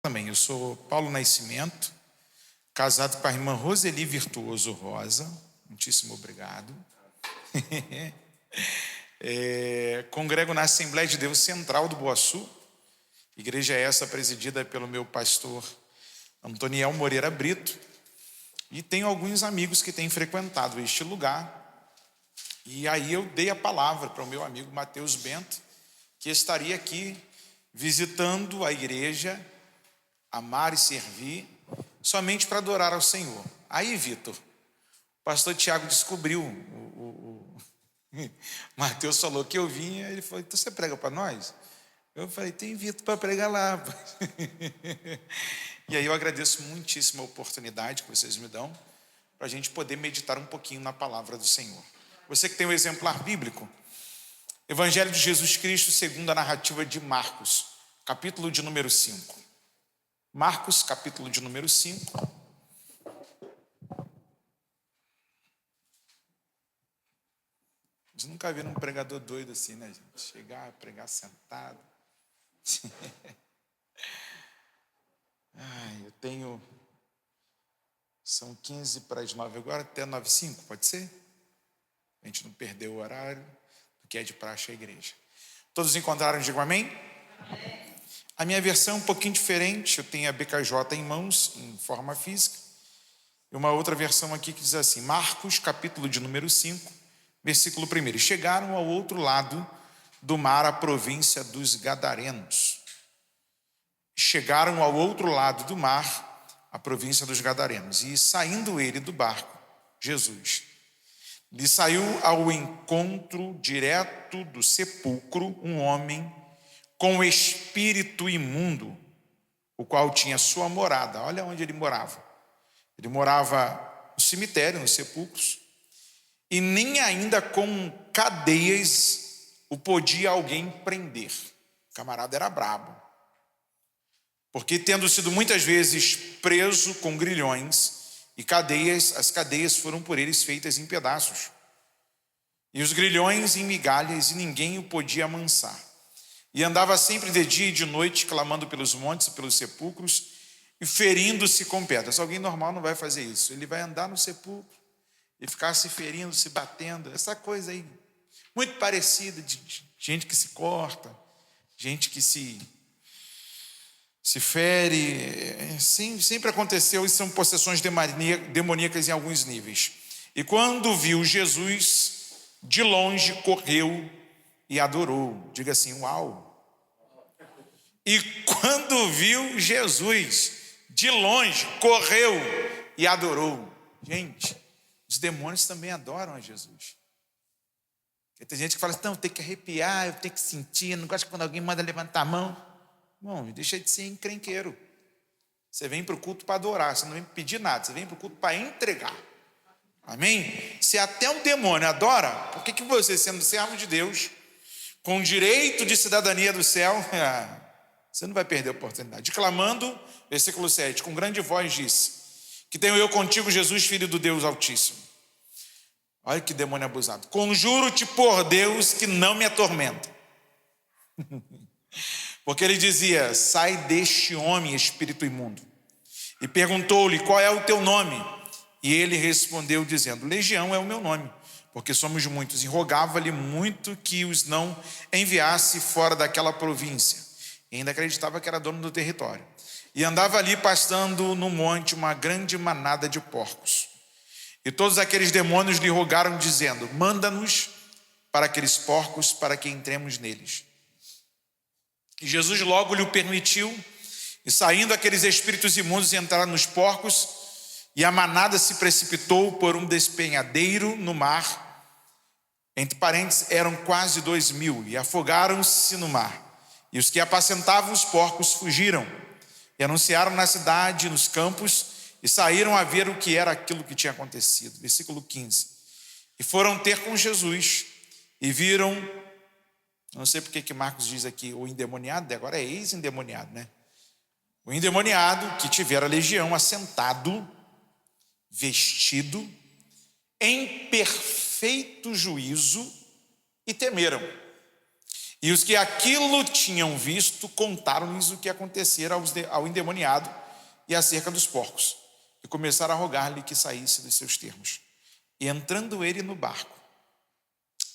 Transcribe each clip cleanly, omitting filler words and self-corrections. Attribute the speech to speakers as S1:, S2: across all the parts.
S1: também. Eu sou Paulo Nascimento, casado com a irmã Roseli Virtuoso Rosa. Muitíssimo obrigado. Congrego na Assembleia de Deus Central do Boaçu. Igreja essa presidida pelo meu pastor Antoniel Moreira Brito. E tenho alguns amigos que têm frequentado este lugar. E aí eu dei a palavra para o meu amigo Mateus Bento, que estaria aqui visitando a igreja, amar e servir, somente para adorar ao Senhor. Aí, Vitor, o pastor Tiago descobriu, Mateus falou que eu vinha, ele falou, então você prega para nós? Eu falei, tem Vitor para pregar lá. E aí eu agradeço muitíssimo a oportunidade que vocês me dão para a gente poder meditar um pouquinho na palavra do Senhor. Você que tem o exemplar bíblico, Evangelho de Jesus Cristo segundo a narrativa de Marcos, capítulo de número 5. Marcos, capítulo de número 5. Vocês nunca viram um pregador doido assim, né, gente? Chegar, pregar sentado. Eu tenho... São 15 para as 9 agora, até 9h05, pode ser? A gente não perdeu o horário do que é de praxe a igreja. Todos encontraram? Digo amém? Amém. A minha versão é um pouquinho diferente. Eu tenho a BKJ em mãos, em forma física. E uma outra versão aqui que diz assim, Marcos, capítulo de número 5, versículo 1. E chegaram ao outro lado do mar, a província dos Gadarenos. Chegaram ao outro lado do mar, a província dos Gadarenos. E saindo ele do barco, Jesus, lhe saiu ao encontro direto do sepulcro um homem com espírito imundo, o qual tinha sua morada. Olha onde ele morava. Ele morava no cemitério, nos sepulcros, e nem ainda com cadeias o podia alguém prender. O camarada era brabo. Porque tendo sido muitas vezes preso com grilhões e cadeias, as cadeias foram por eles feitas em pedaços. E os grilhões em migalhas, e ninguém o podia amansar. E andava sempre de dia e de noite, clamando pelos montes e pelos sepulcros, e ferindo-se com pedras. Alguém normal não vai fazer isso. Ele vai andar no sepulcro e ficar se ferindo, se batendo. Essa coisa aí, muito parecida de gente que se corta, gente que se fere. Sempre aconteceu, e são possessões demoníacas em alguns níveis. E quando viu Jesus, de longe correu e adorou. Diga assim, uau. E quando viu Jesus, de longe correu e adorou. Gente, os demônios também adoram a Jesus. Porque tem gente que fala assim, não, eu tenho que arrepiar, eu tenho que sentir, eu não gosto quando alguém manda levantar a mão. Bom, deixa de ser encrenqueiro. Você vem para o culto para adorar, você não vem pedir nada, você vem para o culto para entregar. Amém? Se até um demônio adora, por que você, sendo servo de Deus, com direito de cidadania do céu, você não vai perder a oportunidade. Clamando, versículo 7, com grande voz disse, que tenho eu contigo, Jesus, filho do Deus Altíssimo. Olha que demônio abusado. Conjuro-te por Deus que não me atormenta. Porque ele dizia, sai deste homem, espírito imundo. E perguntou-lhe, qual é o teu nome? E ele respondeu dizendo, Legião é o meu nome, porque somos muitos. E rogava-lhe muito que os não enviasse fora daquela província. E ainda acreditava que era dono do território. E andava ali pastando no monte uma grande manada de porcos. E todos aqueles demônios lhe rogaram dizendo, manda-nos para aqueles porcos, para que entremos neles. E Jesus logo lhe o permitiu, e saindo aqueles espíritos imundos entraram nos porcos, e a manada se precipitou por um despenhadeiro no mar. Entre parênteses, eram quase 2.000, e afogaram-se no mar. E os que apacentavam os porcos fugiram, e anunciaram na cidade e nos campos, e saíram a ver o que era aquilo que tinha acontecido. Versículo 15. E foram ter com Jesus, e viram... Não sei porque que Marcos diz aqui o endemoniado, agora é ex-endemoniado, né? O endemoniado que tivera legião assentado, vestido, em perfeito juízo, e temeram. E os que aquilo tinham visto contaram-lhes o que acontecera ao endemoniado e acerca dos porcos, e começaram a rogar-lhe que saísse dos seus termos. E entrando ele no barco,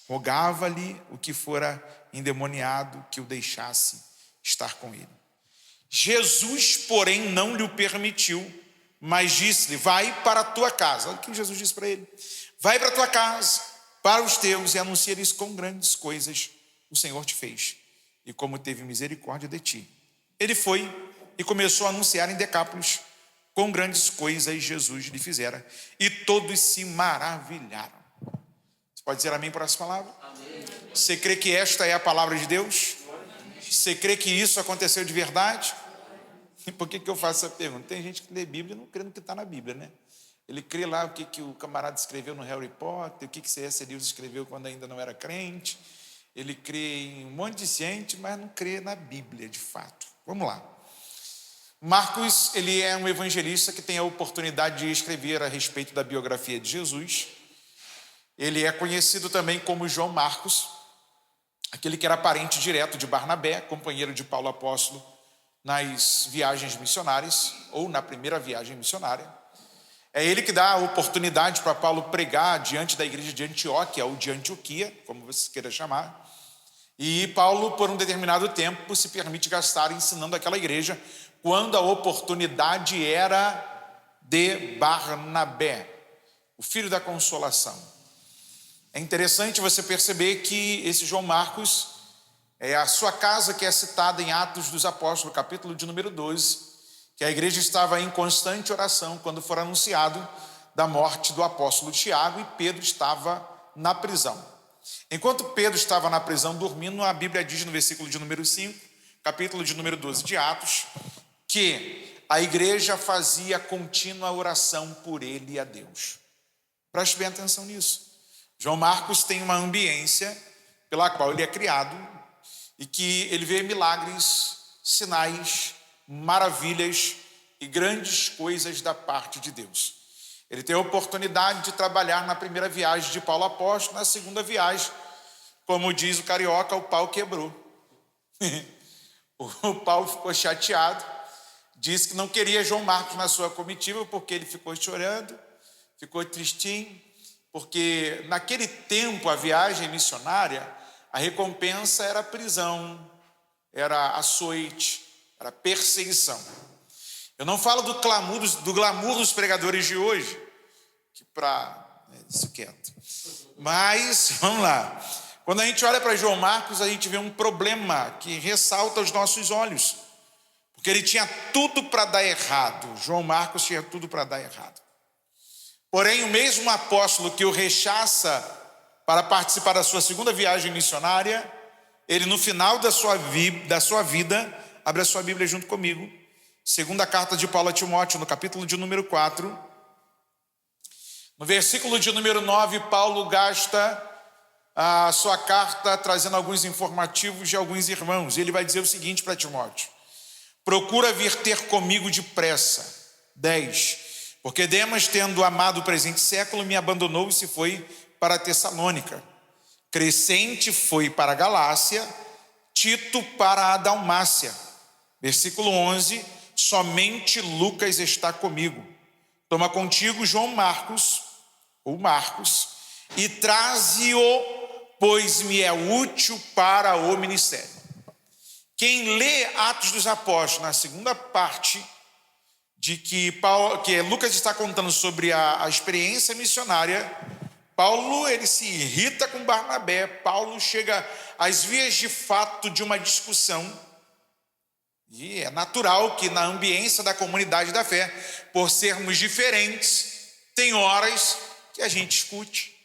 S1: rogava-lhe o que fora endemoniado que o deixasse estar com ele. Jesus, porém, não lhe o permitiu, mas disse-lhe: vai para a tua casa. Olha o que Jesus disse para ele: vai para a tua casa, para os teus, e anuncia-lhes quão grandes coisas o Senhor te fez, e como teve misericórdia de ti. Ele foi e começou a anunciar em Decápolis quão grandes coisas Jesus lhe fizera, e todos se maravilharam. Você pode dizer amém por essa palavra? Amém. Você crê que esta é a palavra de Deus? Você crê que isso aconteceu de verdade? E por que eu faço essa pergunta? Tem gente que lê Bíblia e não crê no que está na Bíblia, né? Ele crê lá o que o camarada escreveu no Harry Potter, o que C.S. Lewis escreveu quando ainda não era crente. Ele crê em um monte de gente, mas não crê na Bíblia, de fato. Vamos lá. Marcos, ele é um evangelista que tem a oportunidade de escrever a respeito da biografia de Jesus. Ele é conhecido também como João Marcos, aquele que era parente direto de Barnabé, companheiro de Paulo apóstolo nas viagens missionárias, ou na primeira viagem missionária. É ele que dá a oportunidade para Paulo pregar diante da igreja de Antioquia, ou de Antioquia, como você queira chamar. E Paulo, por um determinado tempo, se permite gastar ensinando aquela igreja, quando a oportunidade era de Barnabé, o filho da consolação. É interessante você perceber que esse João Marcos, é a sua casa que é citada em Atos dos Apóstolos, capítulo de número 12, que a igreja estava em constante oração quando for anunciado da morte do apóstolo Tiago, e Pedro estava na prisão. Enquanto Pedro estava na prisão dormindo, a Bíblia diz no versículo de número 5, capítulo de número 12 de Atos, que a igreja fazia contínua oração por ele e a Deus. Preste bem atenção nisso. João Marcos tem uma ambiência pela qual ele é criado e que ele vê milagres, sinais, maravilhas e grandes coisas da parte de Deus. Ele tem a oportunidade de trabalhar na primeira viagem de Paulo apóstolo, na segunda viagem, como diz o carioca, o pau quebrou. O Paulo ficou chateado, disse que não queria João Marcos na sua comitiva, porque ele ficou chorando, ficou tristinho, porque naquele tempo a viagem missionária, a recompensa era prisão, era açoite, era perseguição. Eu não falo do glamour dos pregadores de hoje, que isso quieto. Mas, vamos lá. Quando a gente olha para João Marcos, a gente vê um problema que ressalta aos nossos olhos, porque ele tinha tudo para dar errado. João Marcos tinha tudo para dar errado. Porém, o mesmo apóstolo que o rechaça para participar da sua segunda viagem missionária, ele no final da sua vida, abre a sua Bíblia junto comigo, segunda carta de Paulo a Timóteo, no capítulo de número 4, no versículo de número 9, Paulo gasta a sua carta trazendo alguns informativos de alguns irmãos. Ele vai dizer o seguinte para Timóteo: procura vir ter comigo depressa. 10. Porque Demas, tendo amado o presente século, me abandonou e se foi para Tessalônica. Crescente foi para a Galácia, Tito para a Dalmácia. Versículo 11, somente Lucas está comigo. Toma contigo João Marcos, ou Marcos, e traze-o, pois me é útil para o ministério. Quem lê Atos dos Apóstolos, na segunda parte, de que Lucas está contando sobre a experiência missionária, Paulo ele se irrita com Barnabé. Paulo chega às vias de fato de uma discussão, e é natural que na ambiência da comunidade da fé, por sermos diferentes, tem horas que a gente discute,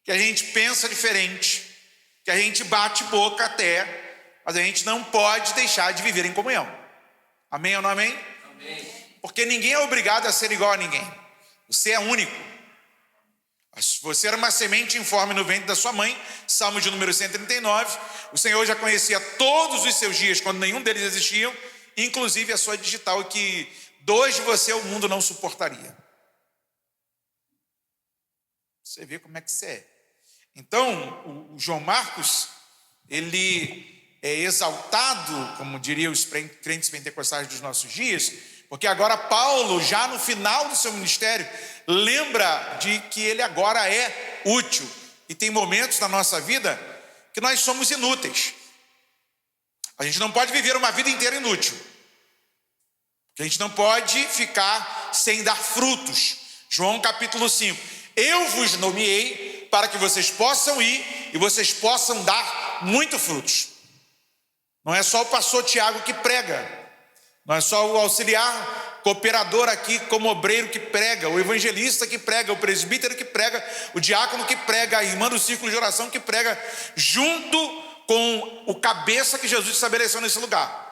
S1: que a gente pensa diferente, que a gente bate boca até, mas a gente não pode deixar de viver em comunhão. Amém ou não amém? Amém. Porque ninguém é obrigado a ser igual a ninguém. Você é único. Você era uma semente informe no ventre da sua mãe, Salmo de número 139. O Senhor já conhecia todos os seus dias, quando nenhum deles existiam, inclusive a sua digital, que dois de você o mundo não suportaria. Você vê como é que você é. Então, o João Marcos, ele exaltado, como diriam os crentes pentecostais dos nossos dias, porque agora Paulo, já no final do seu ministério, lembra de que ele agora é útil. E tem momentos na nossa vida que nós somos inúteis. A gente não pode viver uma vida inteira inútil. A gente não pode ficar sem dar frutos. João capítulo 5. Eu vos nomeei para que vocês possam ir e vocês possam dar muito frutos. Não é só o pastor Tiago que prega. Não é só o auxiliar cooperador aqui como obreiro que prega, o evangelista que prega, o presbítero que prega, o diácono que prega, a irmã do círculo de oração que prega, junto com o cabeça que Jesus estabeleceu nesse lugar.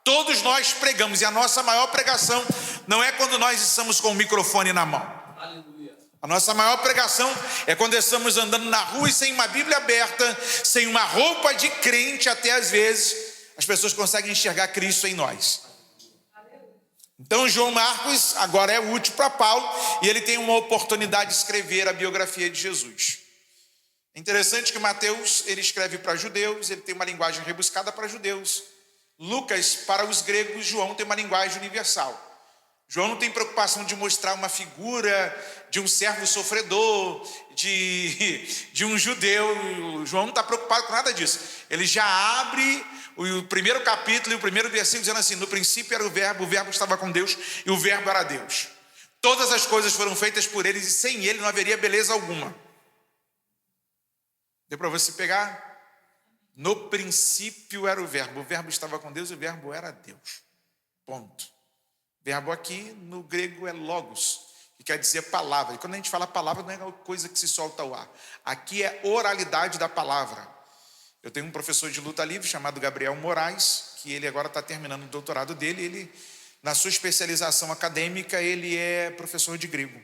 S1: Todos nós pregamos, e a nossa maior pregação não é quando nós estamos com o microfone na mão. Aleluia. A nossa maior pregação é quando estamos andando na rua e sem uma Bíblia aberta, sem uma roupa de crente, até às vezes as pessoas conseguem enxergar Cristo em nós. Então João Marcos agora é útil para Paulo e ele tem uma oportunidade de escrever a biografia de Jesus. É interessante que Mateus, ele escreve para judeus, ele tem uma linguagem rebuscada para judeus. Lucas, para os gregos, João tem uma linguagem universal. João não tem preocupação de mostrar uma figura de um servo sofredor, de um judeu. João não está preocupado com nada disso. Ele já abre o primeiro capítulo e o primeiro versículo dizendo assim: no princípio era o verbo estava com Deus e o verbo era Deus. Todas as coisas foram feitas por ele e sem ele não haveria beleza alguma. Deu para você pegar? No princípio era o verbo estava com Deus e o verbo era Deus. Ponto. Verbo aqui no grego é logos, que quer dizer palavra. E quando a gente fala palavra, não é coisa que se solta ao ar. Aqui é oralidade da palavra. Eu tenho um professor de luta livre chamado Gabriel Moraes, que ele agora está terminando o doutorado dele. Ele, na sua especialização acadêmica, ele é professor de grego.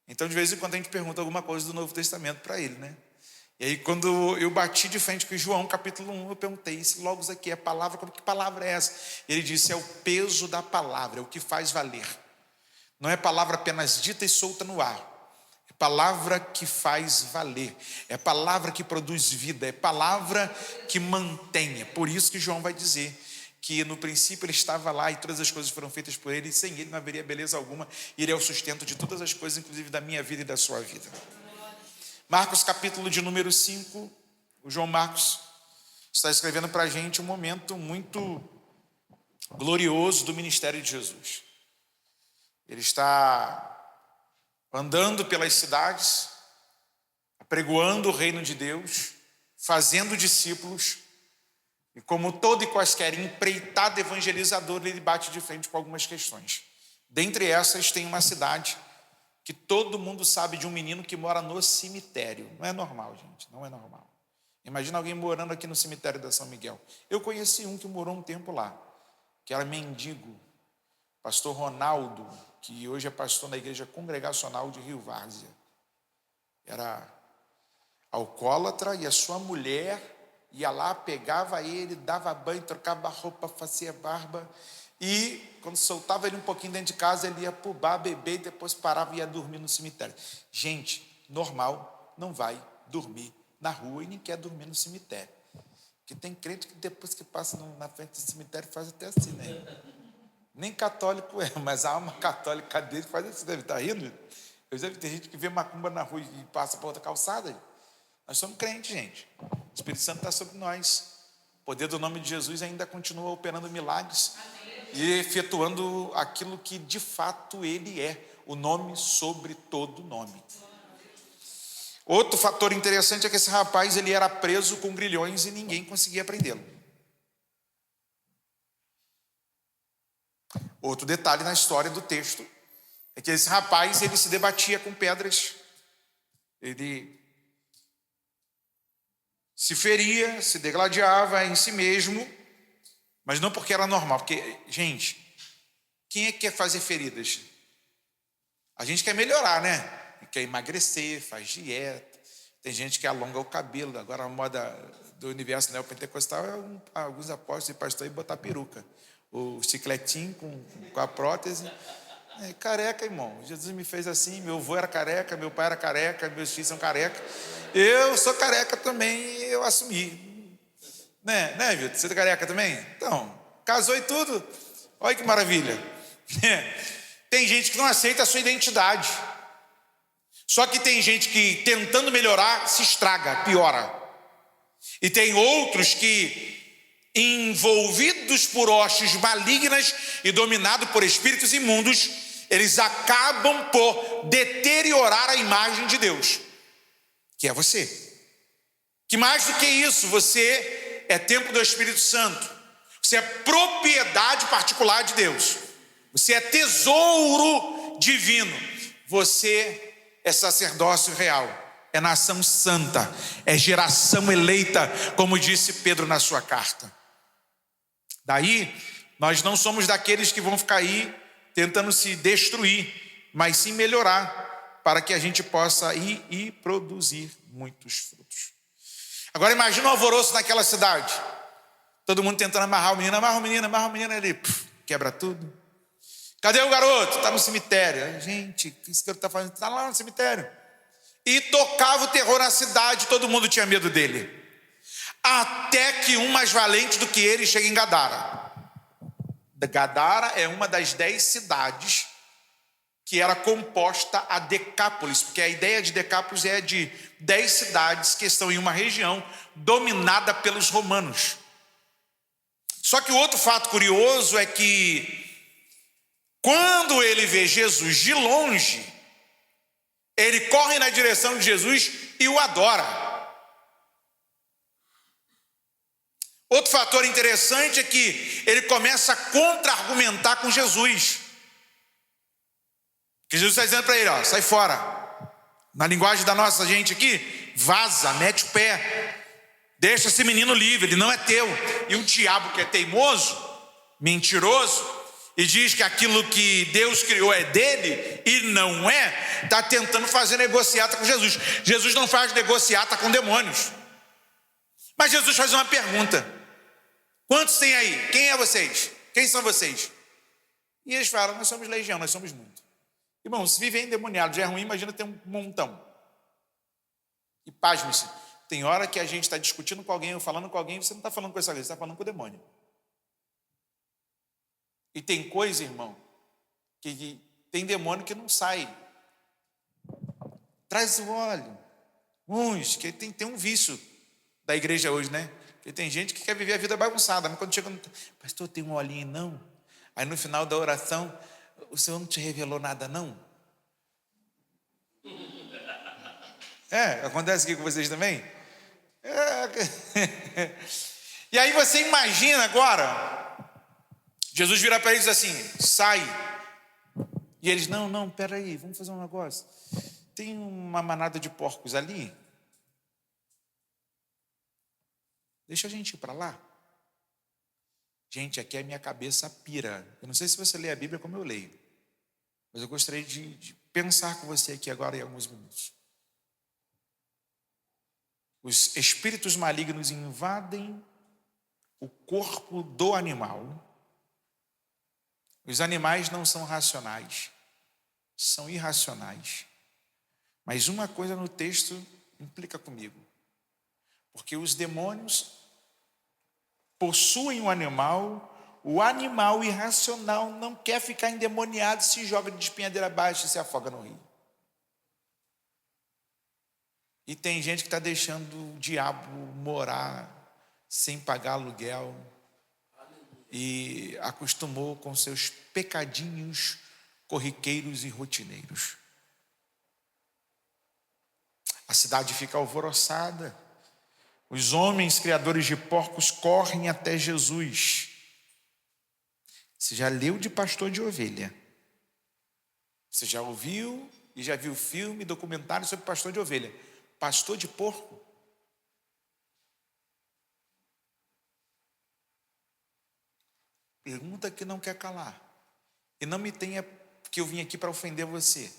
S1: Então, de vez em quando, a gente pergunta alguma coisa do Novo Testamento para ele, né? E aí, quando eu bati de frente com João, capítulo 1, eu perguntei: esse logos aqui é palavra, que palavra é essa? Ele disse: é o peso da palavra, é o que faz valer. Não é palavra apenas dita e solta no ar. É palavra que faz valer. É palavra que produz vida. É palavra que mantém. É por isso que João vai dizer que no princípio ele estava lá e todas as coisas foram feitas por ele, e sem ele não haveria beleza alguma. E ele é o sustento de todas as coisas, inclusive da minha vida e da sua vida. Marcos capítulo de número 5, o João Marcos está escrevendo para a gente um momento muito glorioso do ministério de Jesus. Ele está andando pelas cidades, apregoando o reino de Deus, fazendo discípulos, e como todo e quaisquer empreitado evangelizador, ele bate de frente com algumas questões. Dentre essas tem uma cidade que todo mundo sabe de um menino que mora no cemitério. Não é normal, gente, não é normal. Imagina alguém morando aqui no cemitério da São Miguel. Eu conheci um que morou um tempo lá, que era mendigo, pastor Ronaldo, que hoje é pastor na igreja congregacional de Rio Várzea. Era alcoólatra e a sua mulher ia lá, pegava ele, dava banho, trocava roupa, fazia barba. E quando soltava ele um pouquinho dentro de casa, ele ia para o bar beber e depois parava e ia dormir no cemitério. Gente normal não vai dormir na rua e nem quer dormir no cemitério. Porque tem crente que depois que passa na frente do cemitério faz até assim, né? Nem católico é, mas a alma católica dele faz assim, deve estar rindo. Eu já vi, tem gente que vê macumba na rua e passa para outra calçada. Nós somos crentes, gente. O Espírito Santo está sobre nós. O poder do nome de Jesus ainda continua operando milagres e efetuando aquilo que de fato ele é, o nome sobre todo nome. Outro fator interessante é que esse rapaz ele era preso com grilhões e ninguém conseguia prendê-lo. Outro detalhe na história do texto é que esse rapaz ele se debatia com pedras, ele se feria, se degladiava em si mesmo, mas não porque era normal, porque, gente, quem é que quer fazer feridas? A gente quer melhorar, né? Quer emagrecer, faz dieta, tem gente que alonga o cabelo. Agora a moda do universo neopentecostal é alguns apóstolos e pastores botar peruca, o chicletinho com a prótese. É careca, irmão. Jesus me fez assim, meu avô era careca, meu pai era careca, meus filhos são careca. Eu sou careca também e eu assumi. Né, Vitor? Você tá careca também? Então, casou e tudo. Olha que maravilha. Tem gente que não aceita a sua identidade. Só que tem gente que, tentando melhorar, se estraga, piora. E tem outros que, envolvidos por hostes malignas e dominados por espíritos imundos, eles acabam por deteriorar a imagem de Deus, que é você. Que mais do que isso, você é templo do Espírito Santo. Você é propriedade particular de Deus. Você é tesouro divino. Você é sacerdócio real. É nação santa. É geração eleita, como disse Pedro na sua carta. Daí, nós não somos daqueles que vão ficar aí tentando se destruir, mas sim melhorar, para que a gente possa ir e produzir muitos frutos. Agora imagina o alvoroço naquela cidade. Todo mundo tentando amarrar o menino, amarra o menino, ele quebra tudo. Cadê o garoto? Está no cemitério. Gente, o que esse garoto está fazendo? Está lá no cemitério. E tocava o terror na cidade, todo mundo tinha medo dele. Até que um mais valente do que ele chega em Gadara. Gadara é uma das 10 cidades que era composta a Decápolis, porque a ideia de Decápolis é de 10 cidades que estão em uma região dominada pelos romanos. Só que o outro fato curioso é que, quando ele vê Jesus de longe, ele corre na direção de Jesus e o adora. Outro fator interessante é que ele começa a contra-argumentar com Jesus. Que Jesus está dizendo para ele, ó, sai fora. Na linguagem da nossa gente aqui, vaza, mete o pé. Deixa esse menino livre, ele não é teu. E o diabo, que é teimoso, mentiroso, e diz que aquilo que Deus criou é dele e não é, está tentando fazer negociata com Jesus. Jesus não faz negociata com demônios. Mas Jesus faz uma pergunta: quantos tem aí? Quem é vocês? Quem são vocês? E eles falam: nós somos legião, nós somos muito. Irmão, se viver endemoniado já é ruim, imagina ter um montão. E pasme-se, tem hora que a gente está discutindo com alguém ou falando com alguém, você não está falando com essa coisa, você está falando com o demônio. E tem coisa, irmão, que tem demônio que não sai. Traz o óleo. Uns, que tem um vício da igreja hoje, né? Porque tem gente que quer viver a vida bagunçada, mas quando chega no... Pastor, tem um olhinho não? Aí no final da oração, o Senhor não te revelou nada não? Acontece aqui com vocês também? E aí você imagina agora, Jesus vira para eles assim, sai. E eles, não, peraí, vamos fazer um negócio. Tem uma manada de porcos ali. Deixa a gente ir para lá. Gente, aqui a minha cabeça pira. Eu não sei se você lê a Bíblia como eu leio, mas eu gostaria de pensar com você aqui agora em alguns minutos. Os espíritos malignos invadem o corpo do animal. Os animais não são racionais, são irracionais. Mas uma coisa no texto implica comigo. Porque os demônios possuem o animal irracional não quer ficar endemoniado, se joga de espinhadeira abaixo e se afoga no rio. E tem gente que está deixando o diabo morar sem pagar aluguel e acostumou com seus pecadinhos corriqueiros e rotineiros. A cidade fica alvoroçada. Os homens criadores de porcos correm até Jesus. Você já leu de Pastor de Ovelha? Você já ouviu e já viu filme, documentário sobre pastor de ovelha? Pastor de porco? Pergunta que não quer calar. E não me tenha que eu vim aqui para ofender você.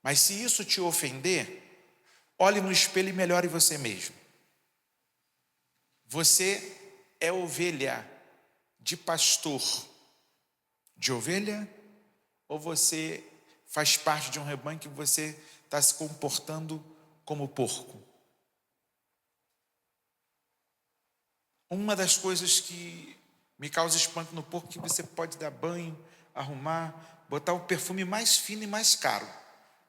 S1: Mas se isso te ofender, olhe no espelho e melhore você mesmo. Você é ovelha de pastor de ovelha? Ou você faz parte de um rebanho que você está se comportando como porco? Uma das coisas que me causa espanto no porco é que você pode dar banho, arrumar, botar o perfume mais fino e mais caro.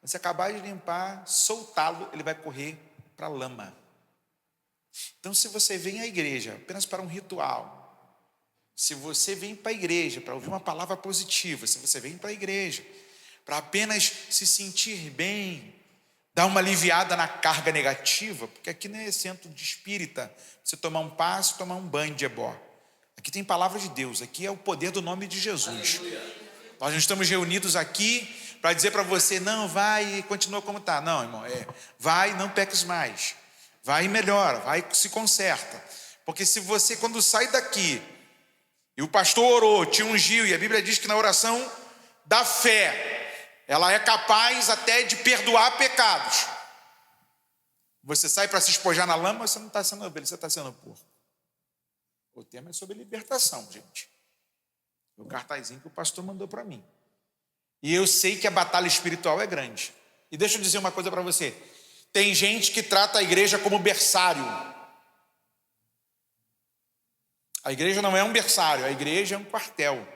S1: Você acabar de limpar, soltá-lo, ele vai correr para a lama. Então, se você vem à igreja apenas para um ritual, se você vem para a igreja para ouvir uma palavra positiva, se você vem para a igreja para apenas se sentir bem, dar uma aliviada na carga negativa, porque aqui não é centro de espírita, você tomar um passo, tomar um banho de ebó. Aqui tem palavra de Deus, aqui é o poder do nome de Jesus. Nós não estamos reunidos aqui para dizer para você, não, vai e continua como está. Não, irmão, vai e não peques mais. Vai e melhora, vai e se conserta. Porque se você, quando sai daqui, e o pastor orou, te ungiu, e a Bíblia diz que na oração da fé, ela é capaz até de perdoar pecados. Você sai para se espojar na lama, você não está sendo ovelha, você está sendo porco. O tema é sobre libertação, gente. O cartazinho que o pastor mandou para mim. E eu sei que a batalha espiritual é grande. E deixa eu dizer uma coisa para você. Tem gente que trata a igreja como berçário. A igreja não é um berçário, a igreja é um quartel.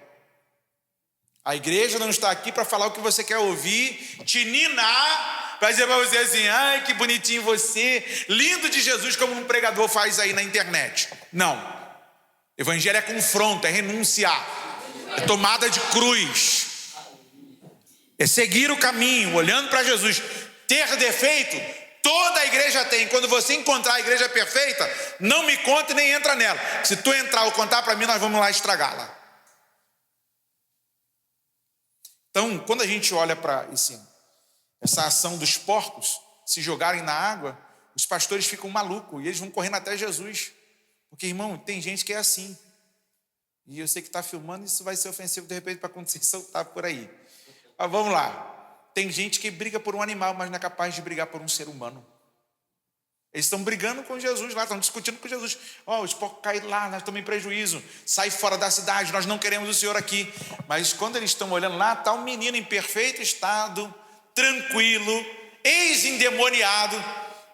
S1: A igreja não está aqui para falar o que você quer ouvir, te ninar, para dizer para você assim, ai que bonitinho você, lindo de Jesus, como um pregador faz aí na internet. Não. Evangelho é confronto, é renunciar, é tomada de cruz, é seguir o caminho, olhando para Jesus. Ter defeito, toda a igreja tem. Quando você encontrar a igreja perfeita, não me conte nem entra nela. Se tu entrar ou contar para mim, nós vamos lá estragá-la. Então, quando a gente olha para essa ação dos porcos se jogarem na água, os pastores ficam malucos e eles vão correndo até Jesus. Porque, irmão, tem gente que é assim. E eu sei que está filmando, isso vai ser ofensivo de repente para acontecer soltar por aí. Mas vamos lá. Tem gente que briga por um animal, mas não é capaz de brigar por um ser humano. Eles estão brigando com Jesus lá, estão discutindo com Jesus. Os porcos caíram lá, nós estamos em prejuízo. Sai fora da cidade, nós não queremos o Senhor aqui. Mas quando eles estão olhando lá, está um menino em perfeito estado, tranquilo, ex-endemoniado.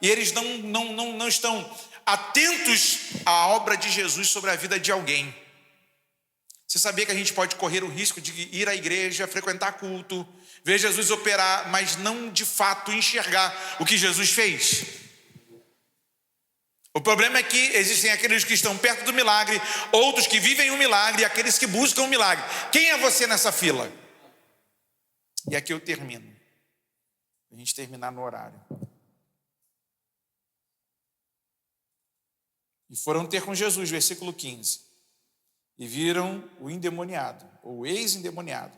S1: E eles não estão atentos à obra de Jesus sobre a vida de alguém. Você sabia que a gente pode correr o risco de ir à igreja, frequentar culto, ver Jesus operar, mas não de fato enxergar o que Jesus fez? O problema é que existem aqueles que estão perto do milagre, outros que vivem o milagre e aqueles que buscam o milagre. Quem é você nessa fila? E aqui eu termino. A gente terminar no horário. E foram ter com Jesus, versículo 15. E viram o endemoniado, ou ex-endemoniado,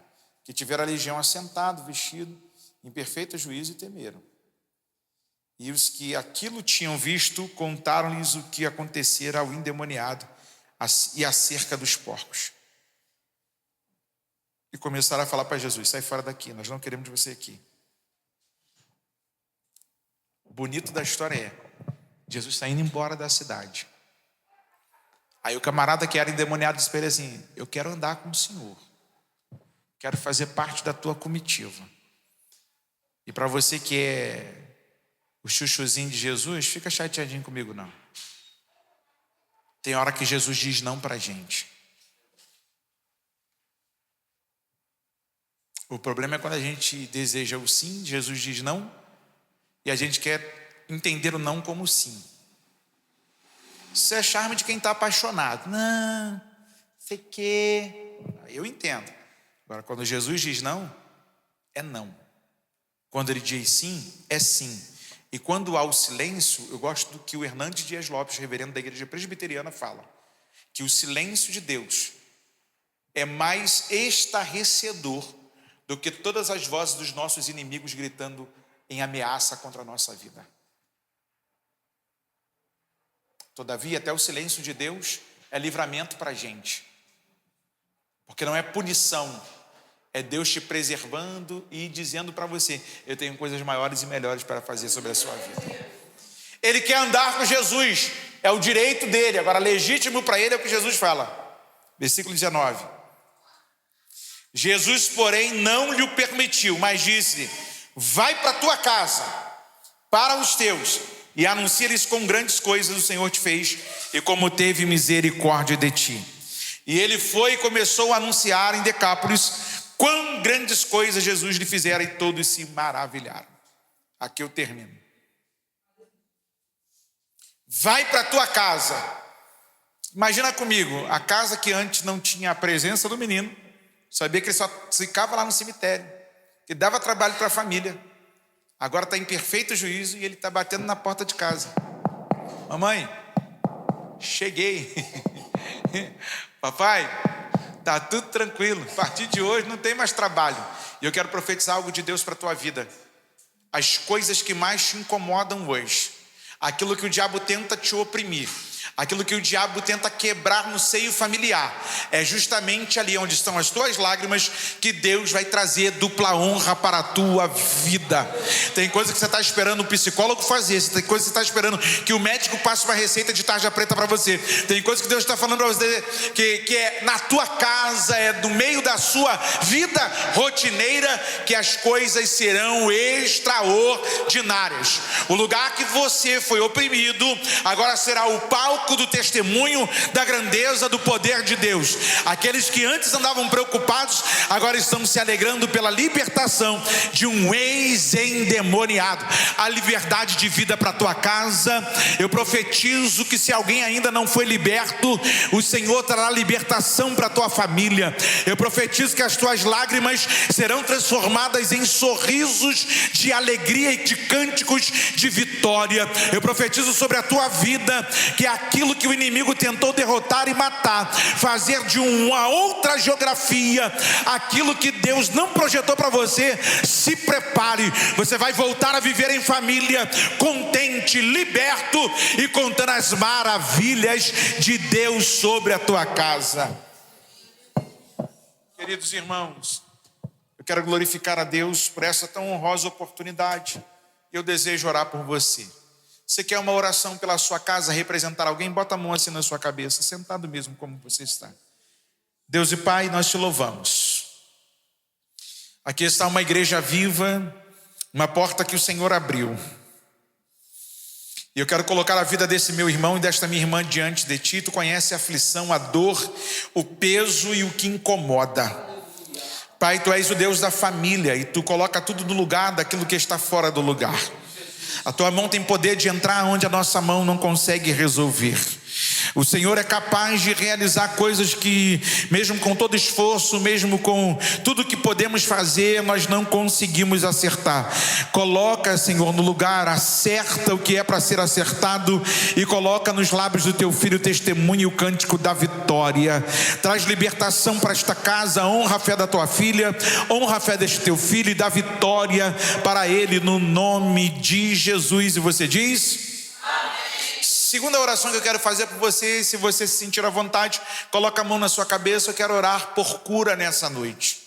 S1: que tivera a legião assentado, vestido, em perfeito juízo, e temeram. E os que aquilo tinham visto, contaram-lhes o que acontecera ao endemoniado e acerca dos porcos. E começaram a falar para Jesus, sai fora daqui, nós não queremos você aqui. O bonito da história é, Jesus está indo embora da cidade. Aí o camarada que era endemoniado disse para ele assim, eu quero andar com o Senhor. Quero fazer parte da tua comitiva. E para você que é o chuchuzinho de Jesus, fica chateadinho comigo não. Tem hora que Jesus diz não para a gente. O problema é quando a gente deseja o sim, Jesus diz não, e a gente quer entender o não como sim. Isso é charme de quem está apaixonado. Não, sei que. Eu entendo. Agora, quando Jesus diz não, é não. Quando ele diz sim, é sim. E quando há o silêncio, eu gosto do que o Hernandes Dias Lopes, reverendo da igreja presbiteriana, fala. Que o silêncio de Deus é mais estarrecedor do que todas as vozes dos nossos inimigos gritando em ameaça contra a nossa vida. Todavia, até o silêncio de Deus é livramento para a gente. Porque não é punição, é Deus te preservando e dizendo para você, eu tenho coisas maiores e melhores para fazer sobre a sua vida. Ele quer andar com Jesus, é o direito dele, agora legítimo para ele é o que Jesus fala. Versículo 19. Jesus, porém, não lhe permitiu, mas disse, vai para a tua casa, para os teus, e anuncia-lhes quão grandes coisas o Senhor te fez e como teve misericórdia de ti. E ele foi e começou a anunciar em Decápolis quão grandes coisas Jesus lhe fizera, e todos se maravilharam. Aqui eu termino. Vai para a tua casa. Imagina comigo, a casa que antes não tinha a presença do menino, sabia que ele só ficava lá no cemitério, que dava trabalho para a família. Agora está em perfeito juízo e ele está batendo na porta de casa. Mamãe, cheguei. Papai, está tudo tranquilo. A partir de hoje não tem mais trabalho. E eu quero profetizar algo de Deus para a tua vida. As coisas que mais te incomodam hoje, aquilo que o diabo tenta te oprimir, aquilo que o diabo tenta quebrar no seio familiar, é justamente ali onde estão as tuas lágrimas que Deus vai trazer dupla honra para a tua vida. Tem coisa que você está esperando o psicólogo fazer, tem coisa que você está esperando que o médico passe uma receita de tarja preta para você, tem coisa que Deus está falando para você que é na tua casa, é no meio da sua vida rotineira que as coisas serão extraordinárias. O lugar que você foi oprimido agora será o palco do testemunho da grandeza do poder de Deus. Aqueles que antes andavam preocupados agora estão se alegrando pela libertação de um ex-endemoniado. A liberdade de vida para a tua casa. Eu profetizo que se alguém ainda não foi liberto, o Senhor trará libertação para a tua família. Eu profetizo que as tuas lágrimas serão transformadas em sorrisos de alegria e de cânticos de vitória. Eu profetizo sobre a tua vida que aquilo que o inimigo tentou derrotar e matar, fazer de uma outra geografia aquilo que Deus não projetou para você. Se prepare, você vai voltar a viver em família, contente, liberto e contando as maravilhas de Deus sobre a tua casa. Queridos irmãos, eu quero glorificar a Deus por essa tão honrosa oportunidade. Eu desejo orar por você. Você quer uma oração pela sua casa, representar alguém? Bota a mão assim na sua cabeça, sentado mesmo como você está. Deus e Pai, nós te louvamos. Aqui está uma igreja viva, uma porta que o Senhor abriu. E eu quero colocar a vida desse meu irmão e desta minha irmã diante de ti. Tu conhece a aflição, a dor, o peso e o que incomoda. Pai, tu és o Deus da família e tu coloca tudo no lugar daquilo que está fora do lugar. A tua mão tem poder de entrar onde a nossa mão não consegue resolver. O Senhor é capaz de realizar coisas que, mesmo com todo esforço, mesmo com tudo que podemos fazer, nós não conseguimos acertar. Coloca, Senhor, no lugar, acerta o que é para ser acertado e coloca nos lábios do teu filho o testemunho e o cântico da vitória. Traz libertação para esta casa, honra a fé da tua filha, honra a fé deste teu filho e dá vitória para ele no nome de Jesus. E você diz? Amém. Segunda oração que eu quero fazer por você, se você se sentir à vontade, coloca a mão na sua cabeça. Eu quero orar por cura nessa noite.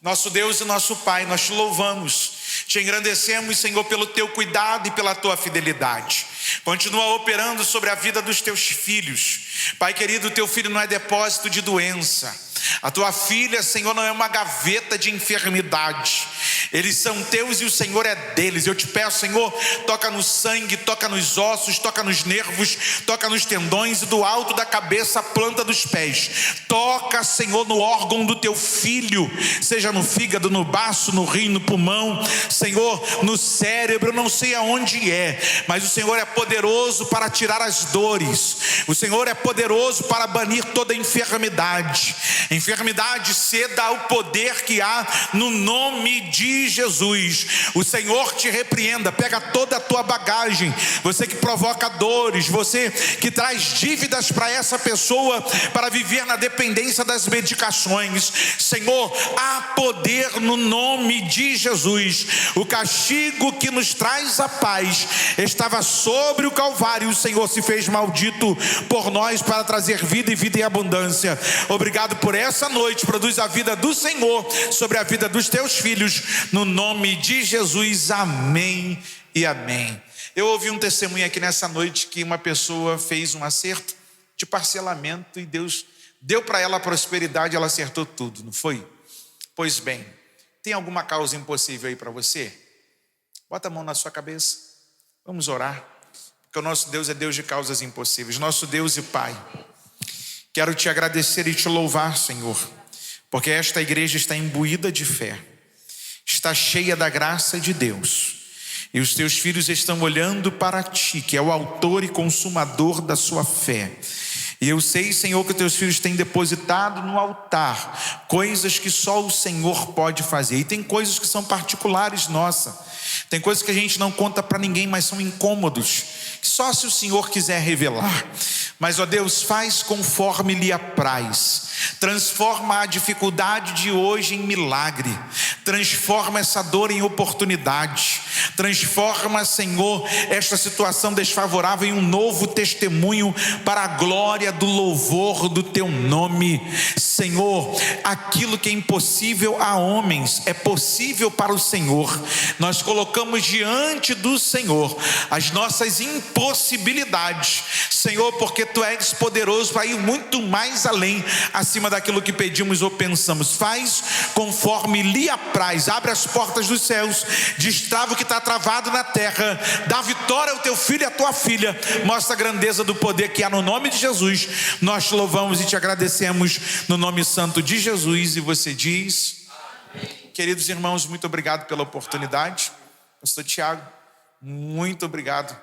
S1: Nosso Deus e nosso Pai, nós te louvamos, te engrandecemos, Senhor, pelo teu cuidado e pela tua fidelidade. Continua operando sobre a vida dos teus filhos. Pai querido, o teu filho não é depósito de doença. A tua filha, Senhor, não é uma gaveta de enfermidade. Eles são teus e o Senhor é deles. Eu te peço, Senhor, toca no sangue, toca nos ossos, toca nos nervos, toca nos tendões e do alto da cabeça à planta dos pés. Toca, Senhor, no órgão do teu filho, seja no fígado, no baço, no rim, no pulmão, Senhor, no cérebro, não sei aonde é, mas o Senhor é poderoso para tirar as dores. O Senhor é poderoso para banir toda enfermidade. Enfermidade, ceda ao poder que há no nome de Jesus. O Senhor te repreenda. Pega toda a tua bagagem, você que provoca dores, você que traz dívidas para essa pessoa para viver na dependência das medicações. Senhor, há poder no nome de Jesus. O castigo que nos traz a paz estava sobre o Calvário. O Senhor se fez maldito por nós para trazer vida e vida em abundância. Obrigado por essa noite. Produz a vida do Senhor sobre a vida dos teus filhos, no nome de Jesus. Amém e amém. Eu ouvi um testemunho aqui nessa noite que uma pessoa fez um acerto de parcelamento e Deus deu para ela a prosperidade, ela acertou tudo, não foi? Pois bem, tem alguma causa impossível aí para você? Bota a mão na sua cabeça. Vamos orar, porque o nosso Deus é Deus de causas impossíveis. Nosso Deus e Pai, quero te agradecer e te louvar, Senhor, porque esta igreja está imbuída de fé, está cheia da graça de Deus, e os teus filhos estão olhando para ti, que é o autor e consumador da sua fé. E eu sei, Senhor, que os teus filhos têm depositado no altar coisas que só o Senhor pode fazer. E tem coisas que são particulares nossa. Tem coisas que a gente não conta para ninguém, mas são incômodos, que só se o Senhor quiser revelar. Mas, ó Deus, faz conforme lhe apraz. Transforma a dificuldade de hoje em milagre. Transforma essa dor em oportunidade. Transforma, Senhor, esta situação desfavorável em um novo testemunho para a glória do louvor do teu nome. Senhor, aquilo que é impossível a homens é possível para o Senhor. Nós colocamos diante do Senhor as nossas impossibilidades, Senhor, porque tu és poderoso para ir muito mais além, acima daquilo que pedimos ou pensamos. Faz conforme lhe apraz. Abre as portas dos céus, destrava o que está travado na terra, dá vitória ao teu filho e à tua filha. Mostra a grandeza do poder que há no nome de Jesus. Nós te louvamos e te agradecemos no nome santo de Jesus. E você diz: amém. Queridos irmãos, muito obrigado pela oportunidade. Pastor Tiago, muito obrigado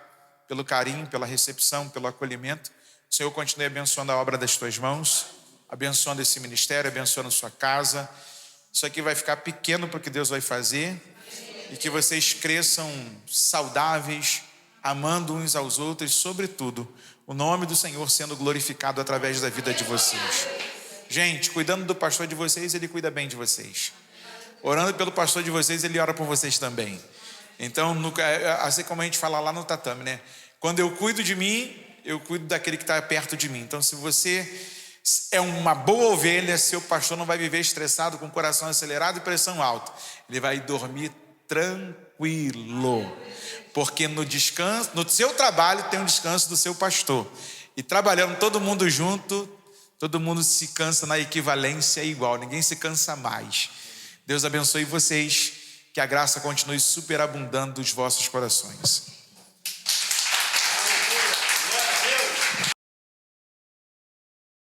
S1: pelo carinho, pela recepção, pelo acolhimento. O Senhor continue abençoando a obra das tuas mãos, abençoando esse ministério, abençoando a sua casa. Isso aqui vai ficar pequeno para o que Deus vai fazer, e que vocês cresçam saudáveis, amando uns aos outros, sobretudo o nome do Senhor sendo glorificado através da vida de vocês. Gente, cuidando do pastor de vocês, ele cuida bem de vocês. Orando pelo pastor de vocês, ele ora por vocês também. Então, assim como a gente fala lá no tatame, né? Quando eu cuido de mim, eu cuido daquele que está perto de mim. Então, se você é uma boa ovelha, seu pastor não vai viver estressado, com o coração acelerado e pressão alta. Ele vai dormir tranquilo, porque no descanso, no seu trabalho tem um descanso do seu pastor. E trabalhando todo mundo junto, todo mundo se cansa na equivalência igual, ninguém se cansa mais. Deus abençoe vocês, que a graça continue superabundando dos vossos corações.